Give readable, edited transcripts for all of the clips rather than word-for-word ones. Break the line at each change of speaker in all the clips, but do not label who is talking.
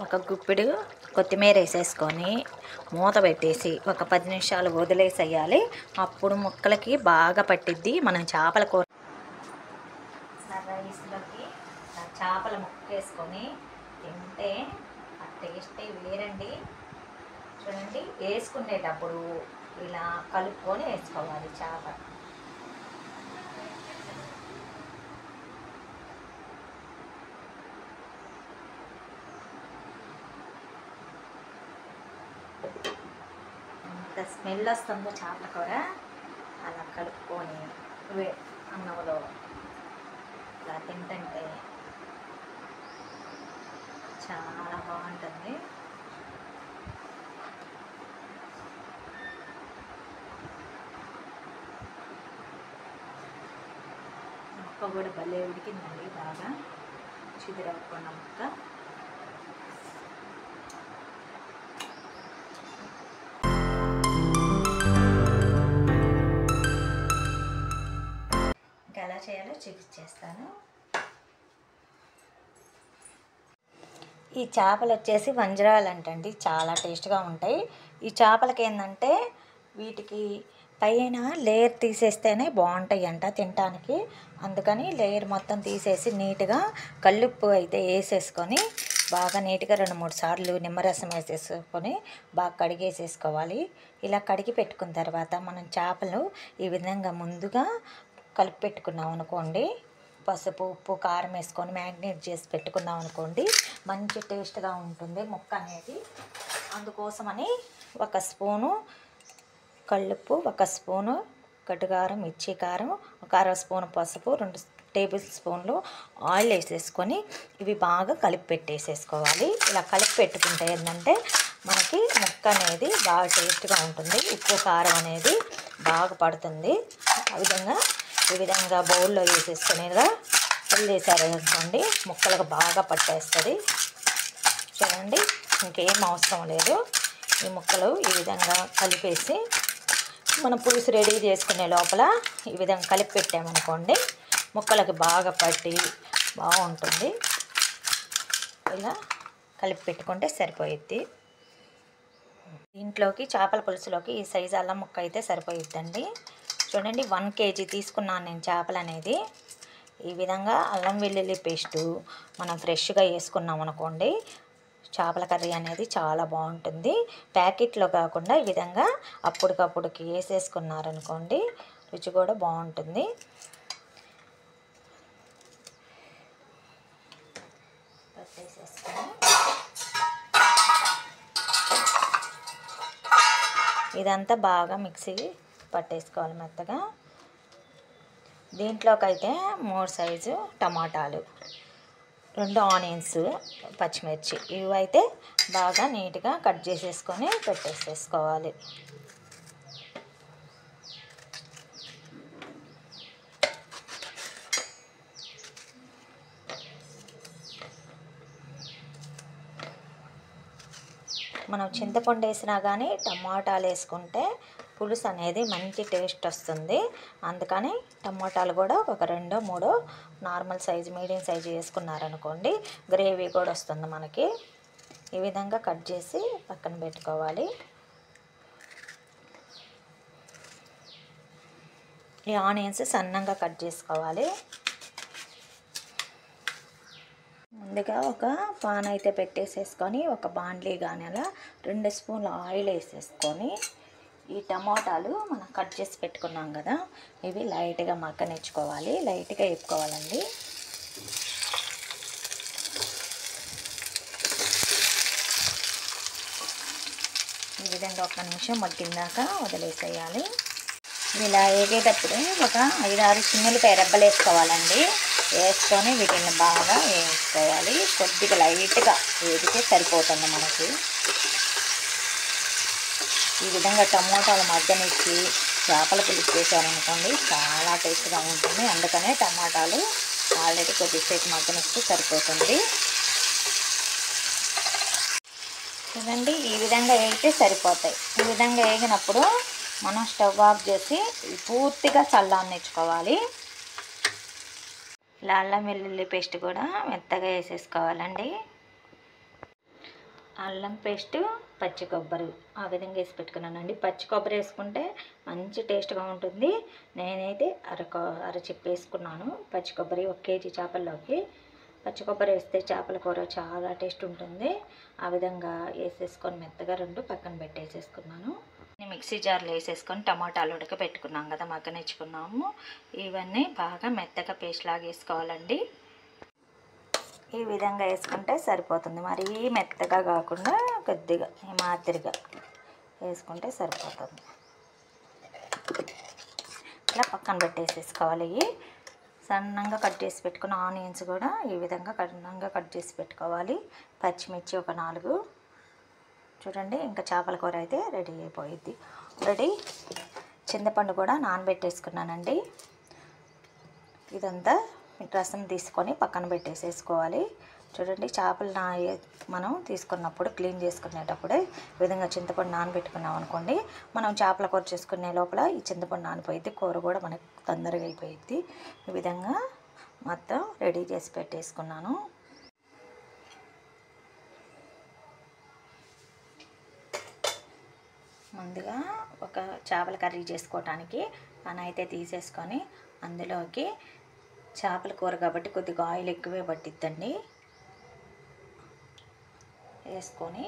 ఒక గుప్పెడు కొత్తిమీర వేసేసుకొని మూత పెట్టేసి ఒక 10 నిమిషాలు వదిలేసేయాలి. అప్పుడు ముక్కలకి బాగా పట్టిద్ది. మనం చేపల కూర రైస్లోకి చేపల ముక్క వేసుకొని తింటే ఆ టేస్టే వేరండి. చూడండి, వేసుకునేటప్పుడు ఇలా కలుపుకొని వేసుకోవాలి చేప. ఎంత స్మెల్ వస్తుందో చేపల కూర. అలా కలుపుకొని అన్నంలో ఇలా తింటుంటే చాలా బాగుంటుంది. ముక్క కూడా భలే ఉడికిందండి, బాగా చిదిరకుండా ముక్క. ఇంకా ఎలా చేయాలో చూపించేస్తాను. ఈ చేపలు వచ్చేసి వంజరాలు అంటండి, చాలా టేస్ట్గా ఉంటాయి. ఈ చేపలకి ఏంటంటే వీటికి పైన లేయర్ తీసేస్తేనే బాగుంటాయి అంట తినటానికి. అందుకని లేయర్ మొత్తం తీసేసి నీట్గా కల్లుప్పు అయితే వేసేసుకొని బాగా నీట్గా 2-3 సార్లు నిమ్మరసం వేసేసుకొని బాగా కడిగేసేసుకోవాలి. ఇలా కడిగి పెట్టుకున్న తర్వాత మనం చేపలు ఈ విధంగా ముందుగా కలిపి పెట్టుకున్నాం అనుకోండి, పసుపు ఉప్పు కారం వేసుకొని మ్యాగ్నేట్ చేసి పెట్టుకున్నాం అనుకోండి, మంచి టేస్ట్గా ఉంటుంది ముక్క అనేది. అందుకోసమని 1 స్పూను కల్లుప్పు, 1 స్పూను కటుకారం, మిర్చి కారం, 1/2 స్పూను పసుపు, 2 టేబుల్ స్పూన్లు ఆయిల్ వేసేసుకొని ఇవి బాగా కలిపి పెట్టేసేసుకోవాలి. ఇలా కలిపి పెట్టుకుంటే ఏంటంటే మనకి ముక్క అనేది బాగా టేస్ట్గా ఉంటుంది. ఉప్పు కారం అనేది బాగా పడుతుంది. ఈ విధంగా బౌల్లో వేసేసుకునేగా వదిలేసారు అనుకోండి, ముక్కలకు బాగా పట్టేస్తుంది. చూడండి, ఇంకేం అవసరం లేదు. ఈ ముక్కలు ఈ విధంగా కలిపేసి మనం పులుసు రెడీ చేసుకునే లోపల ఈ విధంగా కలిపి పెట్టామనుకోండి, ముక్కలకు బాగా పట్టి బాగుంటుంది. ఇలా కలిపి పెట్టుకుంటే సరిపోయిద్ది. దీంట్లోకి చేపల పులుసులోకి ఈ సైజు అల్లం ముక్క అయితే సరిపోయిద్దండి. చూడండి, 1 కేజీ తీసుకున్నాను నేను చేపలు అనేది. ఈ విధంగా అల్లం వెల్లుల్లి పేస్టు మనం ఫ్రెష్గా వేసుకున్నాం అనుకోండి, చేపల కర్రీ అనేది చాలా బాగుంటుంది. ప్యాకెట్లో కాకుండా ఈ విధంగా అప్పటికప్పుడుకి వేసేసుకున్నారనుకోండి, రుచి కూడా బాగుంటుంది. ఇదంతా బాగా మిక్సీ పట్టేసుకోవాలి మెత్తగా. దీంట్లోకైతే 3 సైజు టమాటాలు, 2 ఆనియన్స్, పచ్చిమిర్చి ఇవైతే బాగా నీట్గా కట్ చేసేసుకొని పెట్టేసేసుకోవాలి. మనం చింతపండు వేసినా కానీ టమాటాలు వేసుకుంటే పులుసు అనేది మంచి టేస్ట్ వస్తుంది. అందుకని టమాటాలు కూడా ఒక 2-3 నార్మల్ సైజు మీడియం సైజు వేసుకున్నారనుకోండి, గ్రేవీ కూడా వస్తుంది మనకి. ఈ విధంగా కట్ చేసి పక్కన పెట్టుకోవాలి. ఈ ఆనియన్స్ సన్నంగా కట్ చేసుకోవాలి. ముందుగా ఒక పాన్ అయితే పెట్టేసేసుకొని ఒక బాండ్లీ కానీ అలా 2 స్పూన్ల ఆయిల్ వేసేసుకొని ఈ టమాటాలు మనం కట్ చేసి పెట్టుకున్నాం కదా, ఇవి లైట్గా మగ్గనిచ్చుకోవాలి. లైట్గా వేపుకోవాలండి. ఈ విధంగా 1 నిమిషం మగ్గిందాక వదిలేసేయాలి. ఇలా వేగేటప్పుడు ఒక 5-6 చిన్నులపాయ రెబ్బలు వేసుకోవాలండి. వేసుకొని వీటిని బాగా వేసుకోవాలి. కొద్దిగా లైట్గా వేగితే సరిపోతుంది మనకి. ఈ విధంగా టమోటాలు మగ్గనిచ్చి చేపల పులుసు చేశారనుకోండి, చాలా టేస్ట్గా ఉంటుంది. అందుకనే టమాటాలు ఆల్రెడీ కొద్దిసేపు మగ్గనిస్తే సరిపోతుంది. చూడండి, ఈ విధంగా వేగితే సరిపోతాయి. ఈ విధంగా వేగినప్పుడు మనం స్టవ్ ఆఫ్ చేసి పూర్తిగా చల్లారనిచ్చుకోవాలి. ఇలా అల్లం వెల్లుల్లి పేస్ట్ కూడా మెత్తగా వేసేసుకోవాలండి. అల్లం పేస్ట్, పచ్చి కొబ్బరి ఆ విధంగా వేసి పెట్టుకున్నానండి. పచ్చి కొబ్బరి వేసుకుంటే మంచి టేస్ట్గా ఉంటుంది. నేనైతే అరచిప్ప వేసుకున్నాను పచ్చి కొబ్బరి 1 కేజీ చేపల్లోకి. పచ్చి కొబ్బరి వేస్తే చేపల కూర చాలా టేస్ట్ ఉంటుంది. ఆ విధంగా వేసేసుకొని మెత్తగా 2 పక్కన పెట్టేసేసుకున్నాను. మిక్సీ జార్లో వేసేసుకొని టమాటాలు ఉడకబెట్టుకున్నాం కదా, మగ్గనిచ్చుకున్నాము. ఇవన్నీ బాగా మెత్తగా పేస్ట్ లాగా వేసుకోవాలండి. ఈ విధంగా వేసుకుంటే సరిపోతుంది. మరీ మెత్తగా కాకుండా కొద్దిగా ఈ మాదిరిగా వేసుకుంటే సరిపోతుంది. ఇలా పక్కన పెట్టేసేసుకోవాలి. సన్నంగా కట్ చేసి పెట్టుకున్న ఆనియన్స్ కూడా ఈ విధంగా సన్నంగా కట్ చేసి పెట్టుకోవాలి. పచ్చిమిర్చి ఒక 4. చూడండి, ఇంకా చేపల కూర అయితే రెడీ అయిపోయిద్ది. ఆల్రెడీ చింతపండు కూడా నానబెట్టేసుకున్నానండి. ఇదంతా రసం తీసుకొని పక్కన పెట్టేసేసుకోవాలి. చూడండి, చేపలు మనం తీసుకున్నప్పుడు క్లీన్ చేసుకునేటప్పుడే ఈ విధంగా చింతపండు నానబెట్టుకున్నాం అనుకోండి, మనం చేపల కూర చేసుకునే లోపల ఈ చింతపండు నానిపోయిద్ది, కూర కూడా మనకు తొందరగా అయిపోయిద్ది. ఈ విధంగా మొత్తం రెడీ చేసి పెట్టేసుకున్నాను. ముందుగా ఒక చేపల కర్రీ చేసుకోవటానికి పని అయితే తీసేసుకొని అందులోకి చేపల కూర కాబట్టి కొద్దిగా ఆయిల్ ఎక్కువే పట్టిద్దండి. వేసుకొని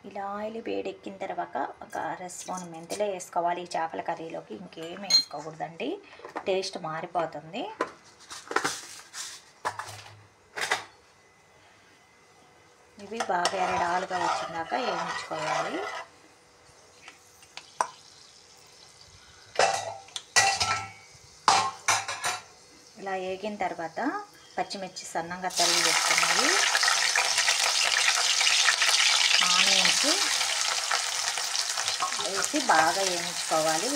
ఇలా ఆయిల్ వేడెక్కిన తర్వాత ఒక 1/2 స్పూన్ మెంతులే వేసుకోవాలి. ఈ చేపల కర్రీలోకి ఇంకేం వేసుకోకూడదండి, టేస్ట్ మారిపోతుంది. ఇవి బాగా ఎరడాలుగా వచ్చినాక వేయించుకోవాలి. ఇలా వేగిన తర్వాత పచ్చిమిర్చి సన్నంగా తరిగి వేసుకున్నవి, ఆనియన్స్ వేసి బాగా వేయించుకోవాలి.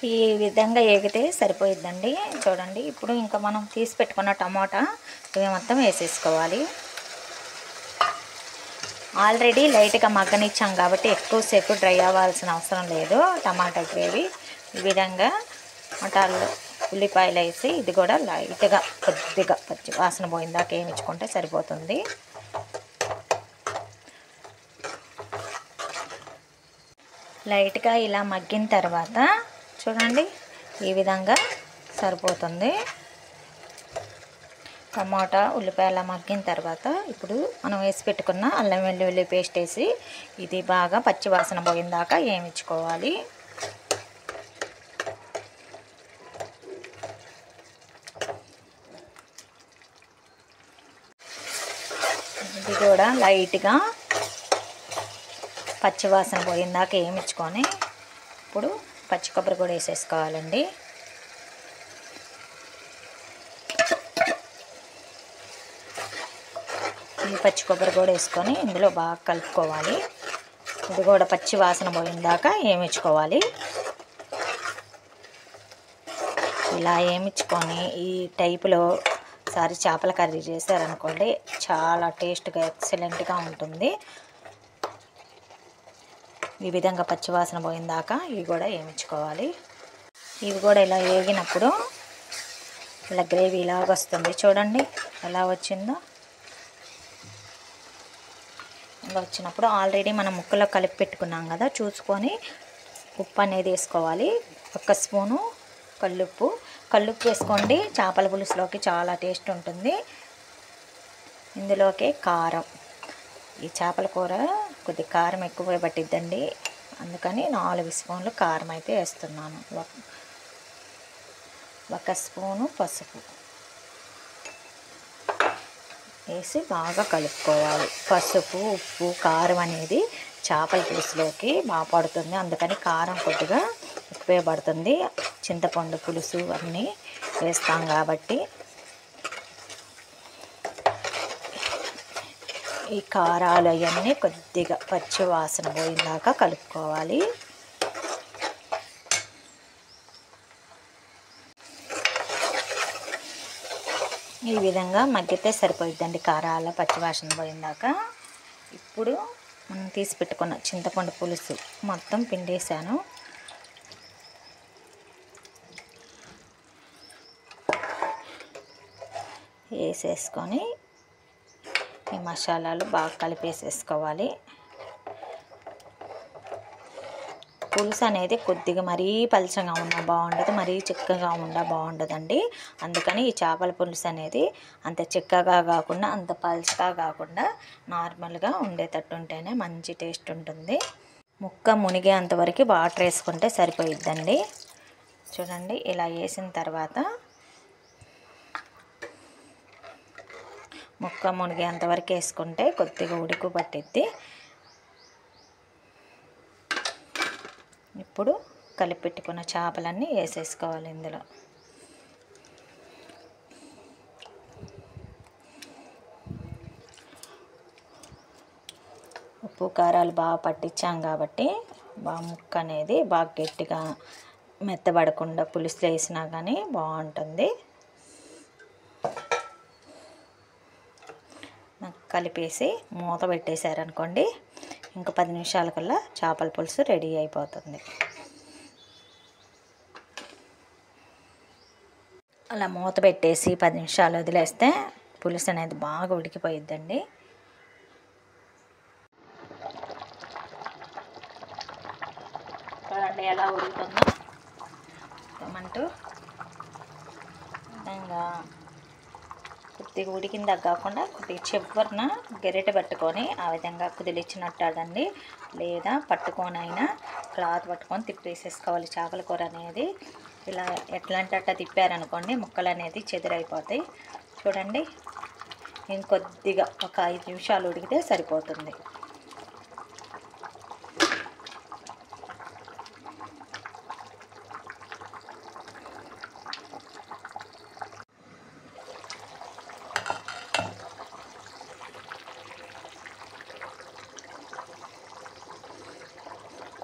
ఈ విధంగా వేగితే సరిపోయిద్దండి. చూడండి, ఇప్పుడు ఇంకా మనం తీసి పెట్టుకున్న టమాటా ఇవి మొత్తం వేసేసుకోవాలి. ఆల్రెడీ లైట్గా మగ్గనిచ్చాం కాబట్టి ఎక్కువసేపు డ్రై అవ్వాల్సిన అవసరం లేదు. టమాటా గ్రేవీ ఈ విధంగా టమాటాలు ఉల్లిపాయలు వేసి ఇది కూడా లైట్గా కొద్దిగా పచ్చి వాసన పోయిందాక వేయించుకుంటే సరిపోతుంది. లైట్గా ఇలా మగ్గిన తర్వాత చూడండి, ఈ విధంగా సరిపోతుంది. టమాటా ఉల్లిపాయల మగ్గిన తర్వాత ఇప్పుడు మనం వేసి పెట్టుకున్న అల్లం వెల్లుల్లి పేస్ట్ వేసి ఇది బాగా పచ్చి వాసన పోయిందాక వేయించుకోవాలి. ఇది కూడా లైట్గా పచ్చి వాసన పోయిందాక వేయించుకొని ఇప్పుడు పచ్చి కొబ్బరి కూడా వేసేసుకోవాలండి. ఈ పచ్చి కొబ్బరి కూడా వేసుకొని ఇందులో బాగా కలుపుకోవాలి. ఇది కూడా పచ్చి వాసన పోయిందాక వేయించుకోవాలి. ఇలా వేయించుకొని ఈ టైపులో ఒకసారి చేపల కర్రీ చేశారనుకోండి, చాలా టేస్ట్గా ఎక్సలెంట్గా ఉంటుంది. ఈ విధంగా పచ్చివాసన పోయిందాక ఇవి కూడా వేయించుకోవాలి. ఇవి కూడా ఇలా వేగినప్పుడు ఇలా గ్రేవీ ఇలాగ వస్తుంది. చూడండి ఎలా వచ్చిందో. ఇలా వచ్చినప్పుడు ఆల్రెడీ మనం ముక్కలో కలిపి పెట్టుకున్నాం కదా, చూసుకొని ఉప్పు అనేది వేసుకోవాలి. 1 స్పూను కల్లుప్పు వేసుకోండి. చేపల పులుసులోకి చాలా టేస్ట్ ఉంటుంది. ఇందులోకి కారం, ఈ చేపల కూర కొద్ది కారం ఎక్కువ పట్టిద్దండి, అందుకని 4 స్పూన్లు కారం అయితే వేస్తున్నాను. 1 స్పూను పసుపు వేసి బాగా కలుపుకోవాలి. పసుపు, ఉప్పు, కారం అనేది చేపల పులుసులోకి బాగా పడుతుంది, అందుకని కారం కొద్దిగా ఎక్కువే పడుతుంది. చింతపండు పులుసు అన్నీ వేస్తాం కాబట్టి ఈ కారాలు అవన్నీ కొద్దిగా పచ్చి వాసన పోయిందాక కలుపుకోవాలి. ఈ విధంగా మగ్గితే సరిపోయిద్దండి, కారాల పచ్చి వాసన పోయిందాక. ఇప్పుడు మనం తీసి పెట్టుకున్న చింతపండు పులుసు మొత్తం పిండేసాను. వేసేసుకొని ఈ మసాలాలు బాగా కలిపేసేసుకోవాలి. పులుసు అనేది కొద్దిగా మరీ పలచగా ఉన్నా బాగుండదు, మరీ చిక్కగా ఉన్నా బాగుండదండి. అందుకని ఈ చేపల పులుసు అనేది అంత చిక్కగా కాకుండా అంత పలచగా కాకుండా నార్మల్గా ఉండేటట్టు ఉంటేనే మంచి టేస్ట్ ఉంటుంది. ముక్క మునిగేంతవరకు వాటర్ వేసుకుంటే సరిపోయిద్దండి. చూడండి, ఇలా వేసిన తర్వాత ముక్క మునిగేంతవరకు వేసుకుంటే కొద్దిగా ఉడుకు పట్టిద్ది. ఇప్పుడు కలిపెట్టుకున్న చేపలన్నీ వేసేసుకోవాలి ఇందులో. ఉప్పు కారాలు బాగా పట్టించాం కాబట్టి బాగా ముక్క అనేది బాగా గట్టిగా మెత్తబడకుండా పులుసులో వేసినా కానీ బాగుంటుంది. కలిపేసి మూత పెట్టేశారనుకోండి, ఇంకా 10 నిమిషాల కల్లా చేపల పులుసు రెడీ అయిపోతుంది. అలా మూత పెట్టేసి 10 నిమిషాలు వదిలేస్తే పులుసు అనేది బాగా ఉడికిపోయిద్దండి. చూడండి ఎలా ఉడుకుతుందో. ఏమంటూ విధంగా కొద్దిగా ఉడికిందా కాకుండా కొద్దిగా చివరిన గరిటె పట్టుకొని ఆ విధంగా కుదిలిచ్చినట్టాడండి, లేదా పట్టుకొనైనా క్లాత్ పట్టుకొని తిప్పేసేసుకోవాలి. చేపల కూర అనేది ఇలా ఎట్లాంటి అట్ట తిప్పారనుకోండి ముక్కలు అనేది చెదిరైపోతాయి. చూడండి, ఇంకొద్దిగా ఒక 5 నిమిషాలు ఉడికితే సరిపోతుంది.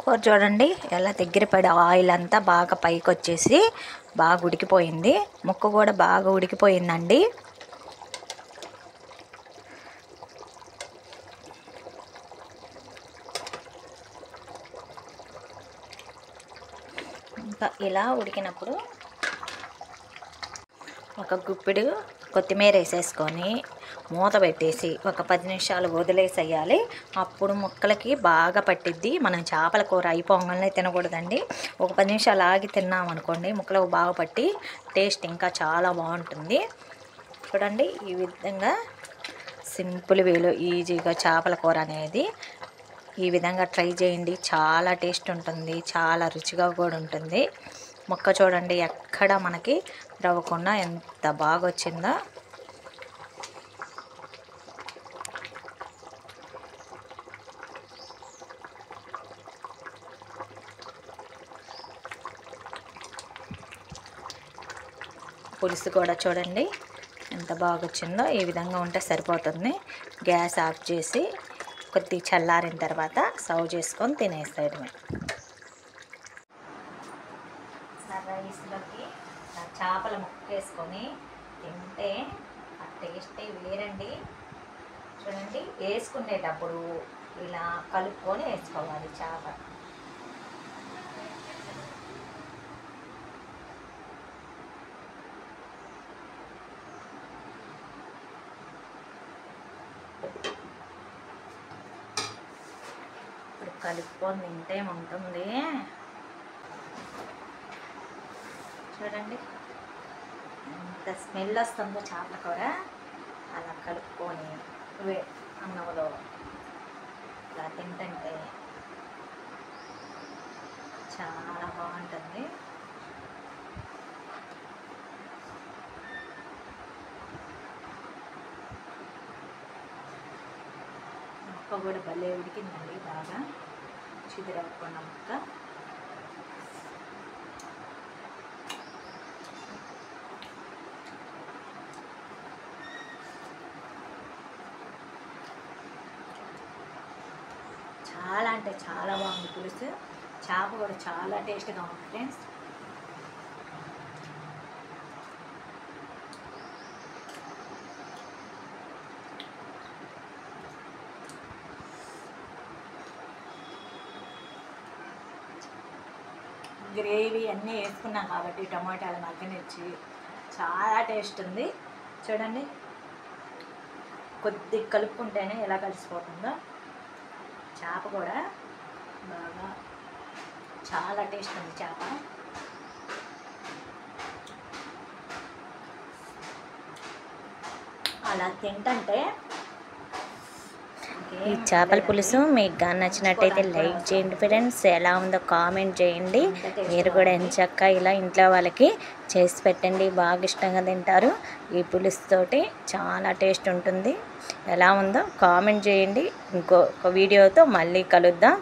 కూర చూడండి ఎలా దగ్గర పడి ఆయిల్ అంతా బాగా పైకి వచ్చేసి బాగా ఉడికిపోయింది. ముక్క కూడా బాగా ఉడికిపోయిందండి. ఇంకా ఇలా ఉడికినప్పుడు ఒక గుప్పిడు కొత్తిమీర వేసేసుకొని మూత పెట్టేసి ఒక 10 నిమిషాలు వదిలేసేయాలి. అప్పుడు ముక్కలకి బాగా పట్టిద్ది. మనం చేపల కూర అయిపోగానే తినకూడదండి. ఒక 10 నిమిషాలు ఆగి తిన్నామనుకోండి ముక్కలకు బాగా పట్టి టేస్ట్ ఇంకా చాలా బాగుంటుంది. చూడండి, ఈ విధంగా సింపుల్ వేలో ఈజీగా చేపల కూర అనేది ఈ విధంగా ట్రై చేయండి. చాలా టేస్ట్ ఉంటుంది, చాలా రుచిగా కూడా ఉంటుంది. ముక్క చూడండి ఎక్కడ మనకి రవ్వకుండా ఎంత బాగా వచ్చిందో. పులుసు కూడా చూడండి ఎంత బాగా వచ్చిందో. ఈ విధంగా ఉంటే సరిపోతుంది. గ్యాస్ ఆఫ్ చేసి కొద్దిగా చల్లారిన తర్వాత సర్వ్ చేసుకొని తినేసేయడమే. రైస్లోకి చేపల ముక్క వేసుకొని తింటే ఆ టేస్టే వేరండి. చూడండి, వేసుకునేటప్పుడు ఇలా కలుపుకొని వేసుకోవాలి చేప. ఇప్పుడు కలుపుకొని తింటే ఉంటుంది. చూడండి ఎంత స్మెల్ వస్తుందో చేపల కూర. అలా కలుపుకొని అన్నంలో ఇలా తింటుంటే చాలా బాగుంటుంది. ముక్క కూడా భలే ఉడికిందండి, బాగా చిదిరకుండా ముక్క. చాలా అంటే చాలా బాగుంది పులుసు. చేప కూడా చాలా టేస్ట్గా ఉంది ఫ్రెండ్స్. గ్రేవీ అన్నీ వేసుకున్నాం కాబట్టి టమాటాలు మగ్గనిచ్చి చాలా టేస్ట్ ఉంది. చూడండి, కొద్ది కలుపుకుంటేనే ఎలా కలిసిపోతుందో. చేప కూడా బాగా చాలా టేస్ట్ ఉంది చేప. అలా తింటంటే ఈ చేపల పులుసు మీకు కానీ నచ్చినట్టయితే లైక్ చేయండి ఫ్రెండ్స్. ఎలా ఉందో కామెంట్ చేయండి. మీరు కూడా ఎంచక్కా ఇలా ఇంట్లో వాళ్ళకి చేసి పెట్టండి, బాగా ఇష్టంగా తింటారు. ఈ పులుసుతోటి చాలా టేస్ట్ ఉంటుంది. ఎలా ఉందో కామెంట్ చేయండి. ఇంకో వీడియోతో మళ్ళీ కలుద్దాం.